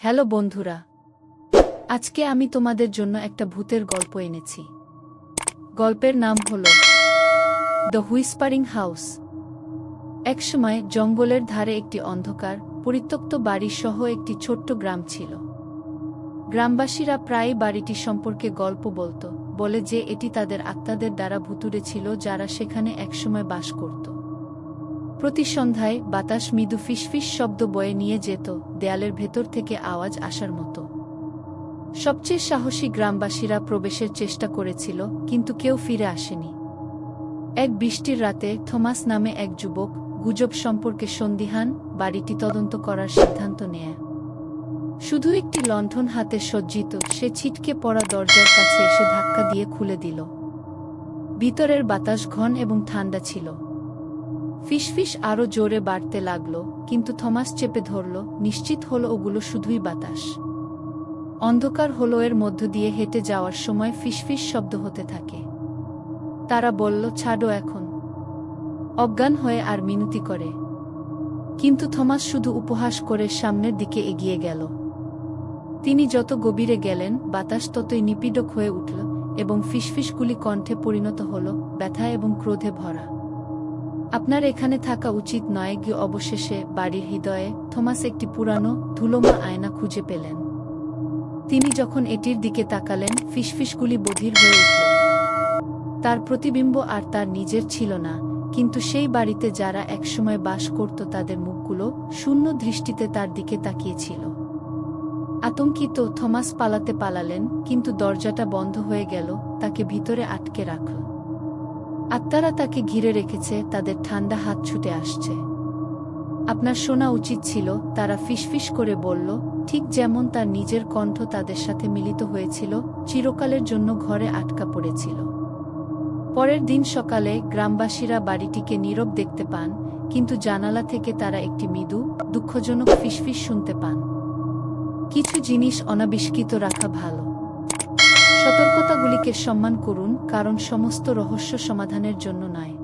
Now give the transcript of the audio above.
Hello বন্ধুরা, আজকে আমি তোমাদের জন্য একটা ভূতের গল্প এনেছি। গল্পের নাম হলো দ্য হুইসপারিং হাউস। একসময় জঙ্গলের ধারে একটি অন্ধকার পরিত্যক্ত বাড়ি সহ একটি ছোট্ট গ্রাম ছিল। গ্রামবাসীরা প্রায় বাড়িটি সম্পর্কে গল্প বলতো, বলে যে এটি তাদের আত্মাদের দ্বারা ভুতুড়ে ছিল যারা সেখানে একসময় বাস করত। প্রতি সন্ধ্যায় বাতাস মৃদু ফিসফিস শব্দ বয়ে নিয়ে যেত, দেয়ালের ভেতর থেকে আওয়াজ আসার মতো। সবচেয়ে সাহসী গ্রামবাসীরা প্রবেশের চেষ্টা করেছিল, কিন্তু কেউ ফিরে আসেনি। এক বৃষ্টির রাতে থমাস নামে এক যুবক, গুজব সম্পর্কে সন্দিহান, বাড়িটি তদন্ত করার সিদ্ধান্ত নেয়। শুধু একটি লণ্ঠন হাতে সজ্জিত, সে ছিটকে পড়া দরজার কাছে এসে ধাক্কা দিয়ে খুলে দিল। ভিতরের বাতাস ঘন এবং ঠান্ডা ছিল। ফিসফিস আরও জোরে বাড়তে লাগল, কিন্তু থমাস চেপে ধরল, নিশ্চিত হলো ওগুলো শুধুই বাতাস। অন্ধকার হলো এর মধ্য দিয়ে হেঁটে যাওয়ার সময় ফিসফিস শব্দ হতে থাকে। তারা বলল, ছাড়ো এখন। অজ্ঞান হয়ে আর মিনতি করে। কিন্তু থমাস শুধু উপহাস করে সামনের দিকে এগিয়ে গেল। তিনি যত গভীরে গেলেন, বাতাস ততই নিপীড়ক হয়ে উঠল, এবং ফিসফিসগুলি কণ্ঠে পরিণত হল, ব্যথা এবং ক্রোধে ভরা। আপনার এখানে থাকা উচিত নয়। গিয়ে অবশেষে বাড়ির হৃদয়ে থমাস একটি পুরানো ধুলোমা আয়না খুঁজে পেলেন। তিনি যখন এটির দিকে তাকালেন, ফিসফিসগুলি বধির হয়ে উঠল। তার প্রতিবিম্ব আর তার নিজের ছিল না, কিন্তু সেই বাড়িতে যারা একসময় বাস করত তাদের মুখগুলো শূন্য দৃষ্টিতে তার দিকে তাকিয়েছিল। আতঙ্কিত থমাস পালালেন, কিন্তু দরজাটা বন্ধ হয়ে গেল, তাকে ভিতরে আটকে রাখল। আত্মারা তাকে ঘিরে রেখেছে, তাদের ঠান্ডা হাত ছুটে আসছে। আপনার শোনা উচিত ছিল, তারা ফিসফিস করে বলল, ঠিক যেমন তার নিজের কণ্ঠ তাদের সাথে মিলিত হয়েছিল, চিরকালের জন্য ঘরে আটকা পড়েছিল। পরের দিন সকালে গ্রামবাসীরা বাড়িটিকে নীরব দেখতে পান, কিন্তু জানালা থেকে তারা একটি মৃদু, দুঃখজনক ফিসফিস শুনতে পান। কিছু জিনিস অনাবিষ্কৃত রাখা ভালো। সতর্কতাগুলিকে সম্মান করুন, কারণ সমস্ত রহস্য সমাধানের জন্য নয়।